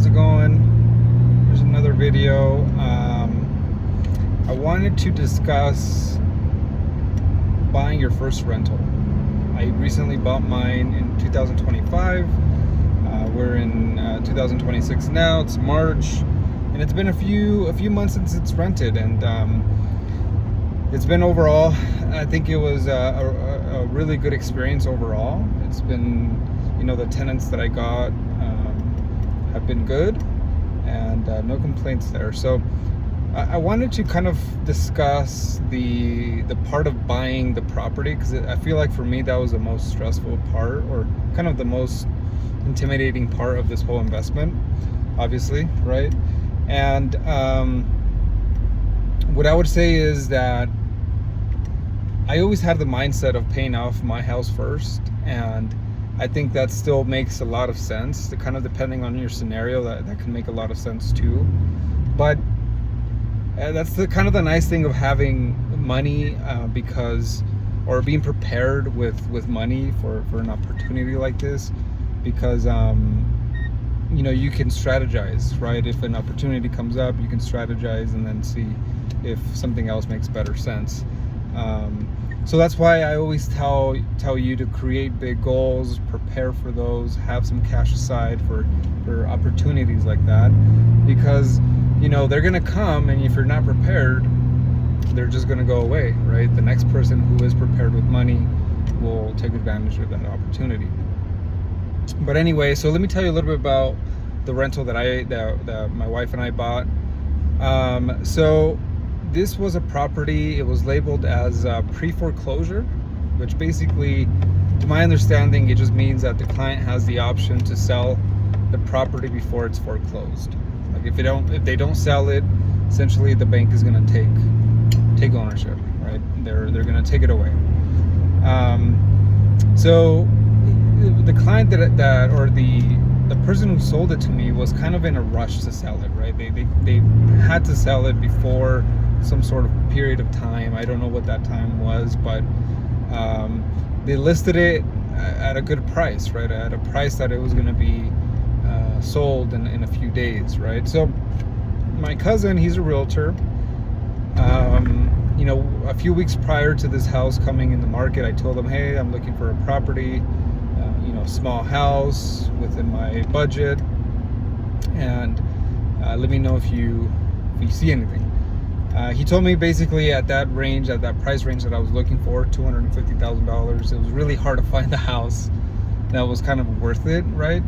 how's it going? There's another video. I wanted to discuss buying your first rental. I recently bought mine in 2025. We're in 2026 now. It's March, and it's been a few months since it's rented, and it's been overall, I think it was a really good experience overall. It's been, the tenants that I got have been good, and no complaints there. So I wanted to kind of discuss the part of buying the property, because I feel like for me that was the most stressful part, or kind of the most intimidating part of this whole investment, obviously, right? And what I would say is that I always had the mindset of paying off my house first, and I think that still makes a lot of sense. Kind of depending on your scenario, that can make a lot of sense too. But that's the kind of the nice thing of having money, or being prepared with money for an opportunity like this, because you can strategize, right? If an opportunity comes up, you can strategize and then see if something else makes better sense. So that's why I always tell you to create big goals, prepare for those, have some cash aside for opportunities like that, because they're gonna come, and if you're not prepared, they're just gonna go away, right? The next person who is prepared with money will take advantage of that opportunity. But anyway, so let me tell you a little bit about the rental that my wife and I bought. So this was a property. It was labeled as pre-foreclosure, which basically, to my understanding, it just means that the client has the option to sell the property before it's foreclosed. Like if they don't sell it, essentially the bank is going to take ownership, right? They're going to take it away. So the client the person who sold it to me was kind of in a rush to sell it, right? They had to sell it before some sort of period of time. I don't know what that time was, but they listed it at a good price, right? At a price that it was going to be sold in a few days, right? So my cousin, he's a realtor. A few weeks prior to this house coming in the market, I told him, hey, I'm looking for a property, small house within my budget, and let me know if you see anything. He told me basically at that price range that I was looking for, $250,000, it was really hard to find a house that was kind of worth it, right?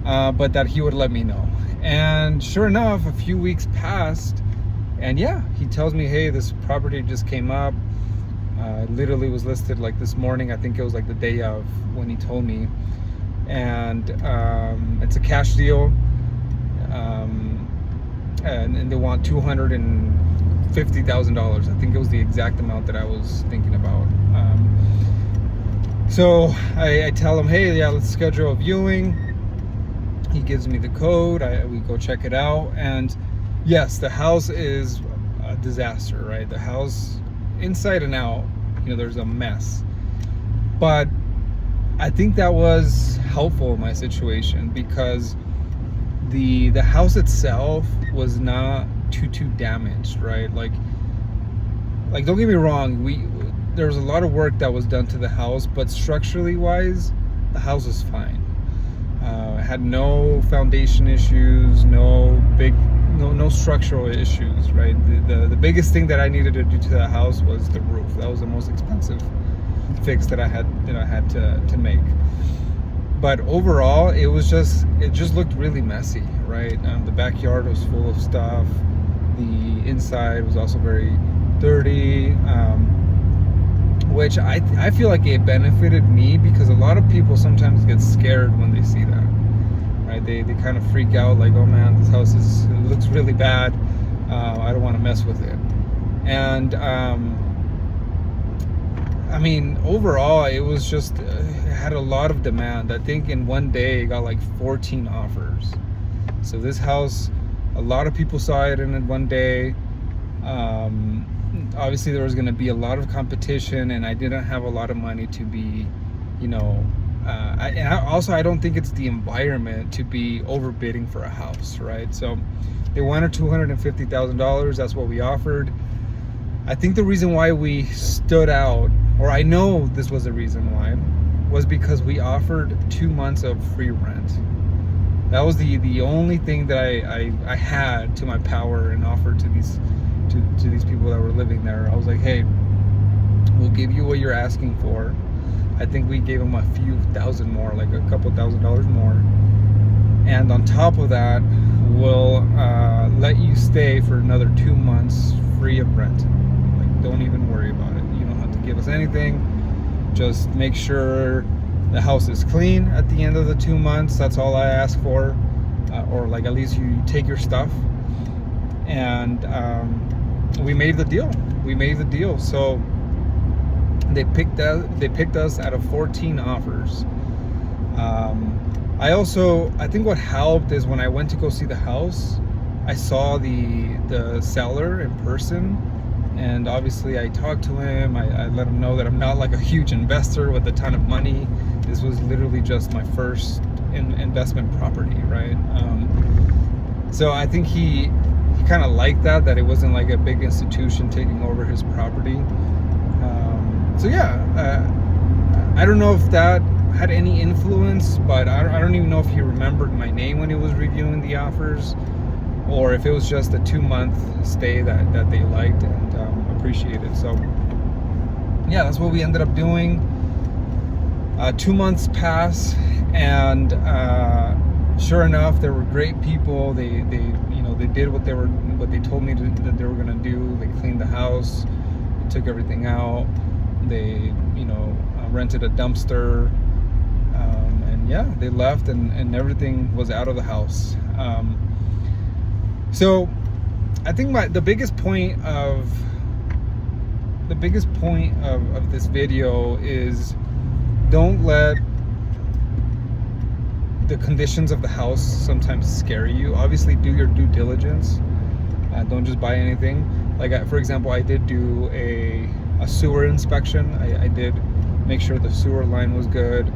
But that he would let me know. And sure enough, a few weeks passed, and yeah, he tells me, hey, this property just came up. Literally was listed like this morning. I think it was like the day of when he told me. And it's a cash deal. And they want $250,000. I think it was the exact amount that I was thinking about. So I tell him, hey, yeah, let's schedule a viewing. He gives me the code. We go check it out. And yes, the house is a disaster, right? The house, inside and out, there's a mess. But I think that was helpful in my situation, because the house itself was not too damaged, right? Like don't get me wrong, there was a lot of work that was done to the house, but structurally wise, the house was fine. It had no foundation issues, no structural issues, right? The biggest thing that I needed to do to the house was the roof. That was the most expensive fix that I had to make. But overall, it just looked really messy, right? The backyard was full of stuff. The inside was also very dirty, which I feel like it benefited me, because a lot of people sometimes get scared when they see that, right? They kind of freak out, like, oh man, this house looks really bad. I don't want to mess with it. And overall, it was just it had a lot of demand. I think in one day it got like 14 offers. So this house, a lot of people saw it in one day. Obviously there was going to be a lot of competition, and I didn't have a lot of money to be I don't think it's the environment to be overbidding for a house, right? So they wanted $250,000. That's what we offered. I think the reason why we stood out, or I know this was the reason why, was because we offered 2 months of free rent. That was the only thing that I had to my power and offered to these people that were living there. I was like, hey, we'll give you what you're asking for. I think we gave them a few thousand more, like a couple $1,000s more. And on top of that, we'll let you stay for another 2 months free of rent. Like, don't even worry about it. You don't have to give us anything. Just make sure the house is clean at the end of the 2 months. That's all I ask for. Or like at least you take your stuff. And we made the deal. So they picked us out of 14 offers. I think what helped is when I went to go see the house, I saw the seller in person, and obviously I talked to him. I let him know that I'm not like a huge investor with a ton of money. This was literally just my first investment property, right? So I think he kind of liked that it wasn't like a big institution taking over his property. So yeah, I don't know if that had any influence, but I don't even know if he remembered my name when he was reviewing the offers, or if it was just a 2-month stay that they liked and appreciated. So yeah, that's what we ended up doing. 2 months pass, and sure enough, there were great people. They did what they told me that they were gonna do. They cleaned the house, they took everything out. They rented a dumpster, and yeah, they left, and everything was out of the house. So I think the biggest point of this video is, don't let the conditions of the house sometimes scare you. Obviously, do your due diligence. Don't just buy anything. Like, for example, I did do a sewer inspection. I did make sure the sewer line was good.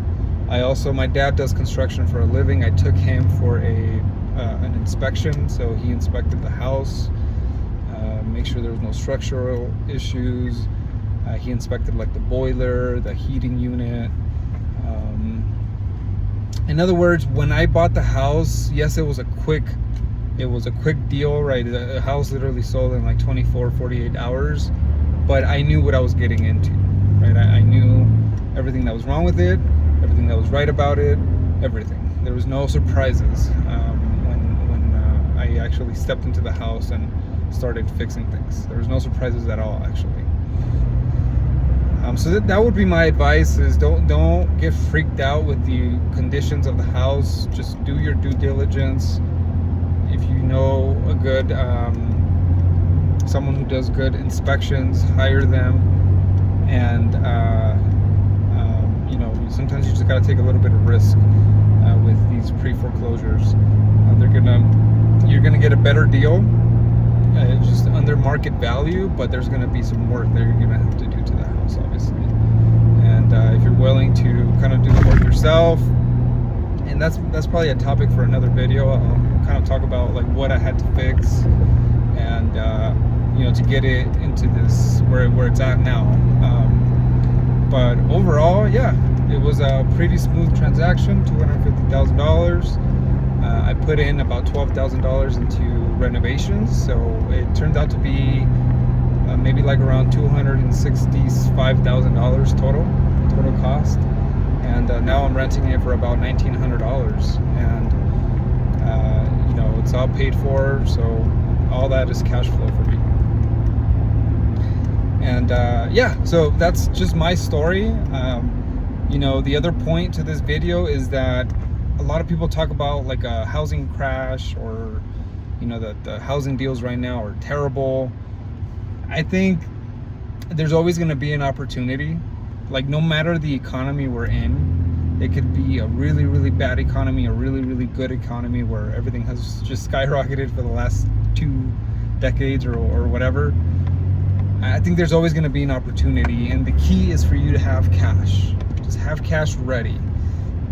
My dad does construction for a living. I took him for an inspection, so he inspected the house, make sure there was no structural issues. He inspected like the boiler, the heating unit. In other words, when I bought the house, yes, it was a quick deal, right? The house literally sold in like 48 hours, but I knew what I was getting into, right? I knew everything that was wrong with it, everything that was right about it, everything. There was no surprises when I actually stepped into the house and started fixing things. There was no surprises at all, actually. So that would be my advice: is don't get freaked out with the conditions of the house. Just do your due diligence. If you know a good someone who does good inspections, hire them. And sometimes you just got to take a little bit of risk with these pre-foreclosures. You're gonna get a better deal, just under market value, but there's gonna be some work that you're gonna have to do to the house, obviously. And if you're willing to kind of do the work yourself, and that's probably a topic for another video. I'll kind of talk about like what I had to fix, and to get it into this where it's at now. But overall, yeah, it was a pretty smooth transaction. $250,000. I put in about $12,000 into renovations, so it turned out to be maybe like around $265,000 total cost. And now I'm renting it for about $1,900, and it's all paid for, so all that is cash flow for me. And so that's just my story. The other point to this video is that a lot of people talk about like a housing crash, or that the housing deals right now are terrible. I think there's always going to be an opportunity. Like, no matter the economy we're in, it could be a really, really bad economy, a really, really good economy where everything has just skyrocketed for the last 2 decades or whatever. I think there's always going to be an opportunity, and the key is for you to have cash. Just have cash ready.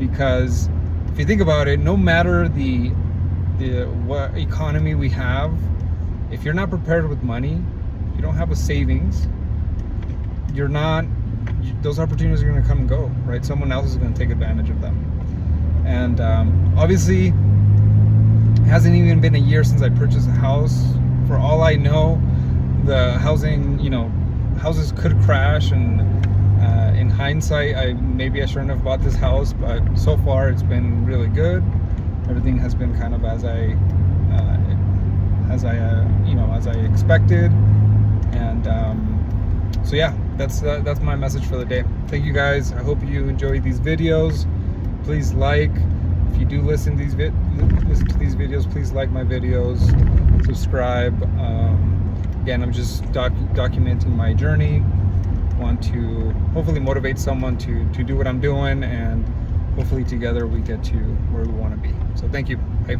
because if you think about it, no matter the what economy we have, if you're not prepared with money, you don't have a savings, those opportunities are going to come and go, right? Someone else is going to take advantage of them. And obviously, it hasn't even been a year since I purchased a house. For all I know, the housing, houses could crash, and in hindsight, maybe I shouldn't have bought this house, but so far it's been really good. Everything has been kind of as I expected, and so yeah, that's my message for the day. Thank you guys. I hope you enjoy these videos. Please like. If you do listen to these videos, please like my videos, subscribe. Again, I'm just documenting my journey. Want to hopefully motivate someone to do what I'm doing, and hopefully together we get to where we want to be. So thank you. Bye.